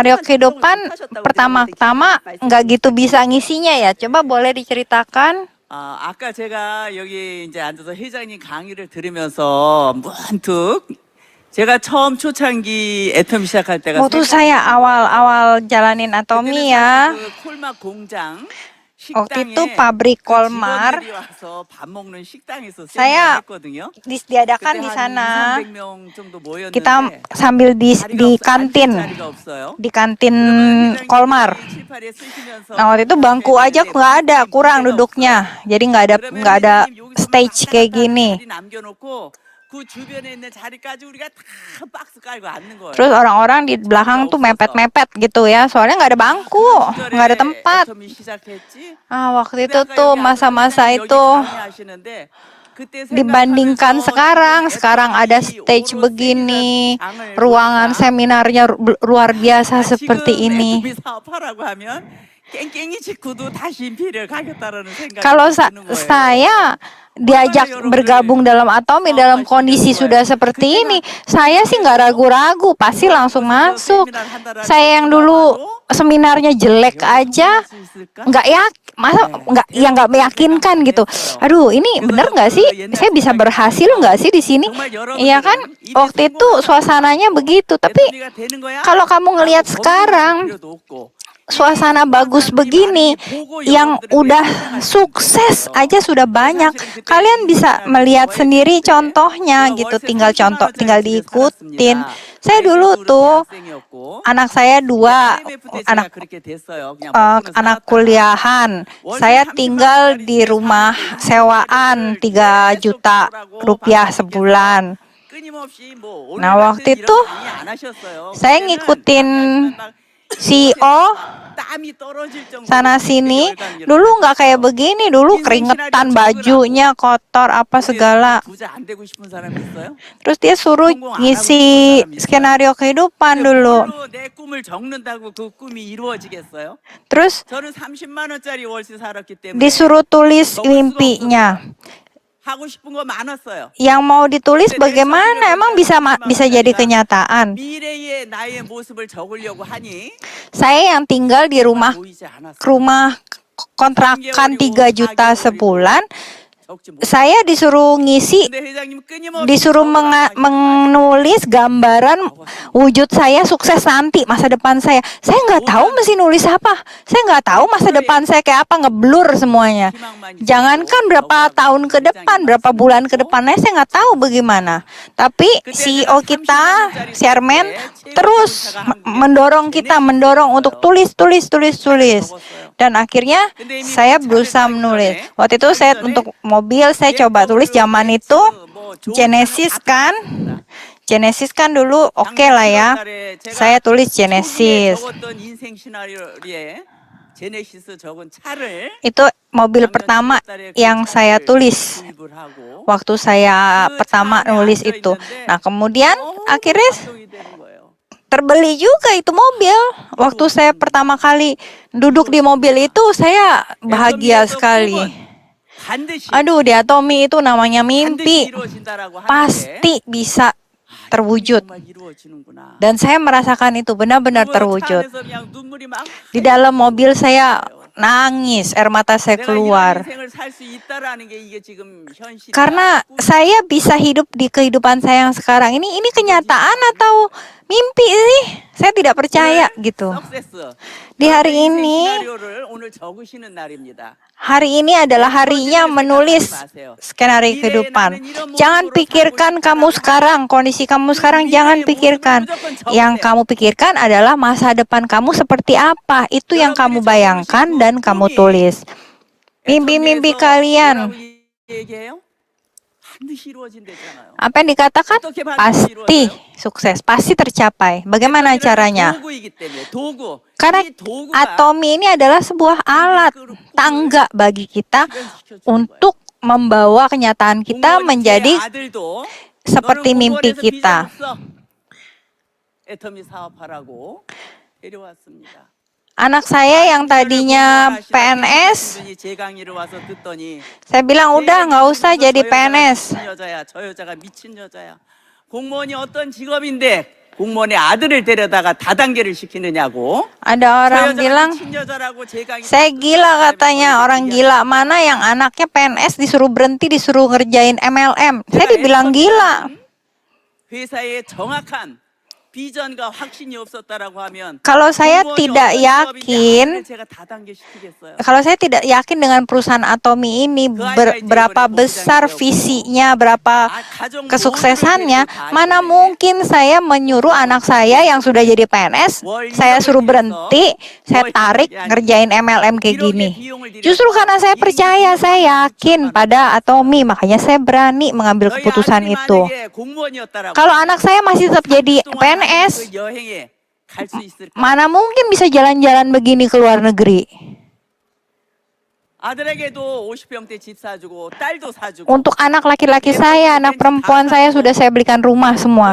Skenario kehidupan pertama-tama nggak gitu bisa ngisinya ya. Coba boleh diceritakan? 아까 제가 여기 이제 앉아서 회장님 강의를 들으면서 문득 제가 처음 초창기 애텀 시작할 때가 Waktu saya awal-awal jalanin Atomi ya, 그 콜막 공장 waktu itu 식당에 pabrik 그 Kolmar, 직원들이 와서 밥 먹는 식당에서 saya 세미나를 했거든요. disediakan 그때 di 한 2, sana. 300명 정도 Kita 모였는데 sambil di 자리가 없어, 앉을 kantin, 자리가 없어요. di kantin 그러면 Kolmar. 회장님들이 칠판에 쓰시면서 Nah waktu itu bangku aja nggak ada, kurang duduknya, jadi nggak ada stage kayak gini. 자리 남겨놓고 그 주변에 있는 자리까지 우리가 다 박스 깔고 앉는 거예요. Terus orang-orang di belakang tuh mepet-mepet gitu ya, soalnya nggak ada bangku, nggak ada tempat. Waktu itu tuh masa-masa itu dibandingkan sekarang ada stage begini, ruangan seminarnya luar biasa seperti ini. Kalau saya diajak bergabung dalam Atomi dalam kondisi sudah seperti ini, saya sih nggak ragu-ragu, pasti langsung masuk. Saya yang dulu seminarnya jelek aja, nggak meyakinkan gitu. Aduh, ini bener nggak sih? Saya bisa berhasil nggak sih di sini? Iya kan? Waktu itu suasananya begitu. Tapi kalau kamu ngelihat sekarang, suasana bagus begini, yang udah sukses aja sudah banyak. Kalian bisa melihat sendiri contohnya gitu, tinggal diikutin. Saya dulu tuh anak saya 2, anak kuliahan. Saya tinggal di rumah sewaan 3 juta rupiah sebulan. Nah waktu itu saya ngikutin CEO sana sini. Dulu nggak kayak begini, dulu keringetan, bajunya kotor apa segala. Terus dia suruh ngisi skenario kehidupan dulu. Terus disuruh tulis mimpinya. Yang mau ditulis bagaimana? Emang bisa jadi kenyataan? Saya yang tinggal di rumah kontrakan 3 juta sebulan, saya disuruh ngisi, disuruh menulis gambaran wujud saya sukses nanti, masa depan saya. Saya nggak tahu mesti nulis apa. Saya nggak tahu masa depan saya kayak apa, ngeblur semuanya. Jangankan berapa tahun ke depan, berapa bulan ke depannya, saya nggak tahu bagaimana. Tapi CEO kita, Chairman, terus mendorong untuk tulis. Dan akhirnya saya berusaha menulis. Waktu itu saya untuk mobil saya coba tulis zaman itu Genesis kan dulu oke lah ya. Saya tulis Genesis. Itu mobil pertama yang saya tulis waktu saya pertama nulis itu. Nah kemudian akhirnya terbeli juga itu mobil. Waktu saya pertama kali duduk di mobil itu, saya bahagia sekali. Aduh, di Atomi itu namanya mimpi. Pasti bisa terwujud. Dan saya merasakan itu benar-benar terwujud. Di dalam mobil saya nangis, air mata saya keluar. Karena saya bisa hidup di kehidupan saya yang sekarang ini kenyataan atau mimpi sih? Saya tidak percaya gitu. Di hari ini adalah harinya menulis skenario kehidupan. Jangan pikirkan kamu sekarang, kondisi kamu sekarang, jangan pikirkan. Yang kamu pikirkan adalah masa depan kamu seperti apa. Itu yang kamu bayangkan dan kamu tulis. Mimpi-mimpi kalian. Apa yang dikatakan? Pasti sukses, pasti tercapai. Bagaimana caranya? Karena Atomi ini adalah sebuah alat, tangga bagi kita untuk membawa kenyataan kita menjadi seperti mimpi kita. Anak saya yang tadinya PNS, saya bilang udah nggak usah jadi PNS. 공무원의 아들을 데려다가 다단계를 시키느냐고. Ada 저 orang 여자가 bilang, 미친 여자라고 제 강의 saya gila katanya, orang gila mana yang anaknya PNS disuruh berhenti, disuruh ngerjain MLM. Saya dibilang gila. 회사에 정확한 비전과 확신이 없었다라고 하면 Kalau saya 공무원이 tidak 어떤 직업인지 yakin, 아들을 제가 다단계 시키겠어요. kalau saya tidak yakin dengan perusahaan Atomi ini berapa besar visinya, berapa kesuksesannya, mana mungkin saya menyuruh anak saya yang sudah jadi PNS, saya suruh berhenti, saya tarik ngerjain MLM kayak gini. Justru karena saya percaya, saya yakin pada Atomi, makanya saya berani mengambil keputusan itu. Kalau anak saya masih tetap jadi PNS, mana mungkin bisa jalan-jalan begini ke luar negeri? Untuk anak laki-laki saya, anak perempuan saya sudah saya belikan rumah semua.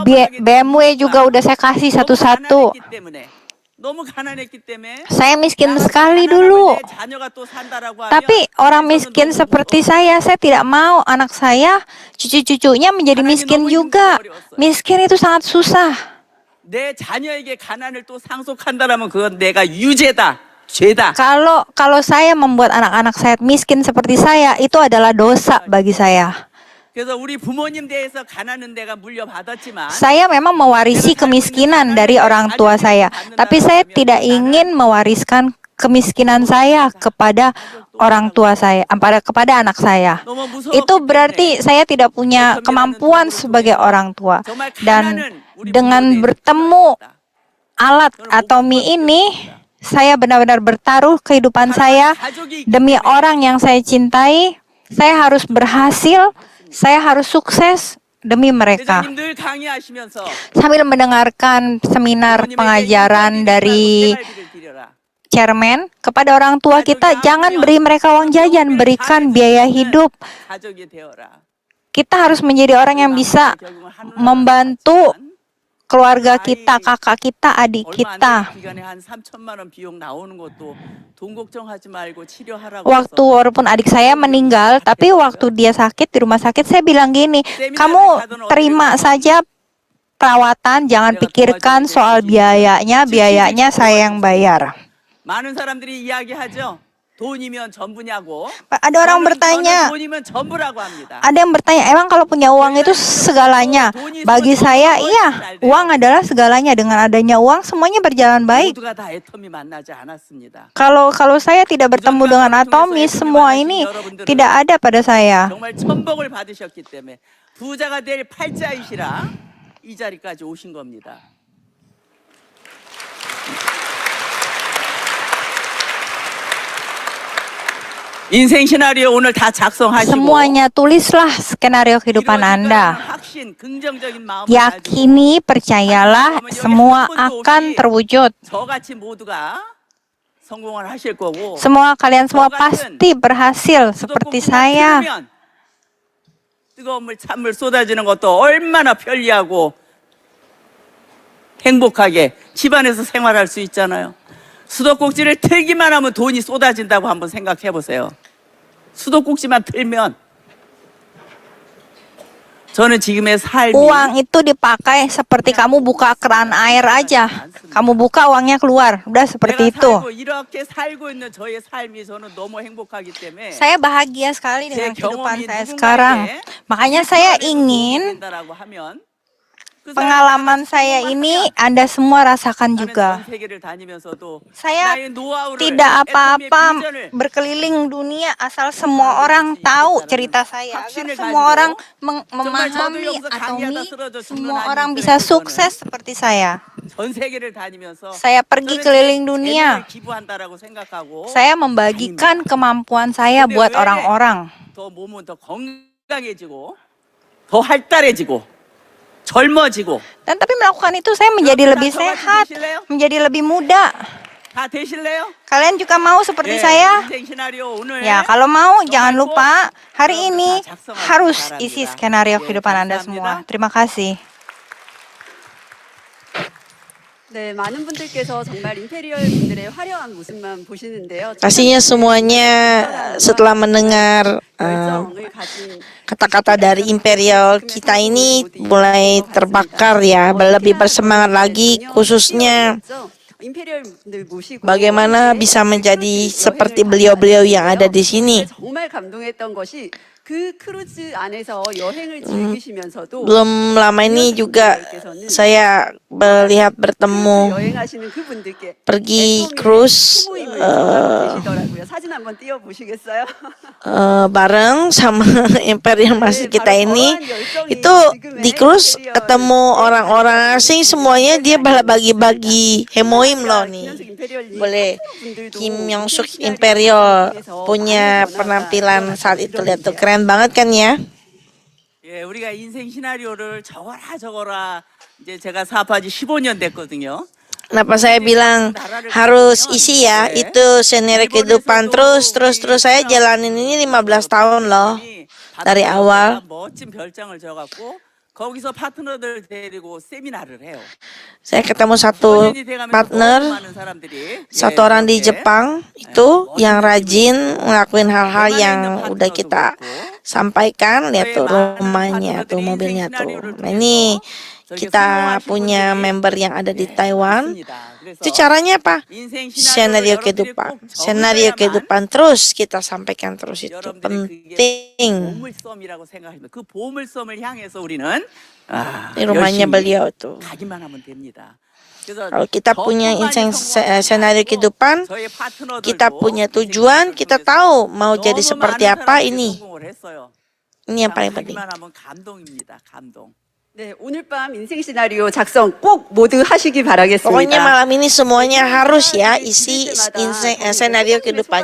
BMW juga udah saya kasih satu-satu. Saya miskin sekali dulu. Tapi orang miskin seperti saya tidak mau anak saya, cucu-cucunya menjadi miskin juga. Miskin itu sangat susah. 내 자녀에게 가난을 또 상속한다라면 그건 내가 유죄다, 죄다. Kalau saya membuat anak-anak saya miskin seperti saya, itu adalah dosa bagi saya. 그래서 우리 부모님 대해서 가난은 내가 물려받았지만 Saya memang mewarisi kemiskinan dari orang tua saya, tapi saya tidak ingin mewariskan kemiskinan saya kepada orang tua saya, kepada anak saya. Itu berarti saya tidak punya kemampuan sebagai orang tua. Dan dengan bertemu alat Atomi ini, saya benar-benar bertaruh kehidupan saya demi orang yang saya cintai. Saya harus berhasil, saya harus sukses demi mereka. Sambil mendengarkan seminar pengajaran dari chairman, kepada orang tua kita, jangan beri mereka uang jajan, berikan biaya hidup. Kita harus menjadi orang yang bisa membantu keluarga kita, kakak kita, adik kita. Waktu walaupun adik saya meninggal, tapi waktu dia sakit di rumah sakit, saya bilang gini, kamu terima saja perawatan, jangan pikirkan soal biayanya saya yang bayar. 많은 사람들이 이야기하죠. 돈이면 전부냐고. Ada orang bertanya, 돈이면 전부라고 합니다. ada yang bertanya, emang kalau punya uang itu segalanya? Bagi saya, iya, uang adalah segalanya. Dengan adanya uang, semuanya berjalan baik. 모두가 다 애터미 만나지 않았습니다. Kalau saya tidak bertemu dengan Atomi, semua ini tidak ada pada saya. 정말 천복을 받으셨기 때문에 부자가 될 팔자이시라 이 자리까지 오신 겁니다. 인생 시나리오 오늘 다 작성하시고 Semuanya tulislah skenario kehidupan Anda. 확신, 긍정적인 마음을 Yakini, percayalah, semua akan terwujud. 저같이 모두가 성공을 하실 거고 Kalian semua pasti berhasil seperti saya. 뜨거운 물, 찬물 쏟아지는 것도 얼마나 편리하고 행복하게 집안에서 생활할 수 있잖아요. 수도꼭지를 틀기만 하면 돈이 쏟아진다고 한번 생각해 보세요. 수도꼭지만 틀면 저는 지금의 삶이 Uang itu dipakai seperti kamu buka keran air aja. Kamu buka, uangnya keluar. Udah seperti itu. 이렇게 살고 있는 저의 삶이 저는 너무 행복하기 때문에 Saya bahagia sekali dengan kehidupan saya sekarang. Makanya saya ingin 된다라고 하면 pengalaman saya ini Anda semua rasakan juga. Saya tidak apa-apa berkeliling dunia asal semua orang tahu cerita saya, agar semua orang memahami Atomi, semua orang bisa sukses seperti saya. Saya pergi keliling dunia. Saya membagikan kemampuan saya buat orang-orang. 더 몸은 더 건강해지고 더 활달해지고 젊어지고. Dan tapi melakukan itu saya menjadi lebih sehat, menjadi lebih muda. 다 되실래요? Kalian juga mau seperti saya? 인생 시나리오 오늘 Ya, kalau mau jangan lupa hari ini harus isi skenario kehidupan Anda semua. Terima kasih. 네, 많은 분들께서 정말 임페리얼 분들의 화려한 모습만 보시는데요. Pastinya semuanya setelah mendengar 열정을 가진 kata-kata dari imperial kita ini mulai terbakar ya, lebih bersemangat lagi, khususnya 임페리얼 분들 모시고 bagaimana bisa menjadi seperti beliau-beliau yang ada di sini. 정말 감동했던 것이 그 크루즈 안에서 여행을 즐기시면서도 Belum lama ini juga saya melihat bertemu 여행하시는 그분들께 pergi cruise 소모임을 계시더라고요. 사진 한번 띄워 보시겠어요? bareng sama imperial masih kita ini. Itu di cruise ketemu orang-orang asing, semuanya dia bagi-bagi hemoim loh nih. Boleh Kim Yong Suk Imperial punya penampilan saat itu, lihat tuh keren banget kan ya. 예, 우리가 인생 시나리오를 적어라. 이제 제가 사업한 지 15년 됐거든요. Kenapa saya bilang harus isi ya, itu scenario kehidupan terus saya jalanin ini 15 tahun loh dari awal. 멋진 별장을 져갖고 거기서 파트너들 데리고 세미나를 해요. Saya ketemu satu partner, satu orang di Jepang itu yang rajin ngelakuin hal-hal yang udah kita sampaikan. Lihat tuh rumahnya tuh, mobilnya tuh. Nah ini kita punya member yang ada di Taiwan. Itu caranya apa? Skenario kehidupan terus kita sampaikan terus, itu penting. 보물섬이라고 생각합니다. 그 보물섬을 향해서 우리는 Di rumahnya beliau tuh. 가기만 하면 됩니다. Kalau kita punya skenario kehidupan, kita punya tujuan, kita tahu mau jadi seperti apa ini. Ini yang paling penting. 감동입니다. 감동. 네, 오늘 밤 인생 시나리오 작성 꼭 모두 하시기 바라겠습니다. Pokoknya malam ini semuanya harus ya isi skenario kehidupan.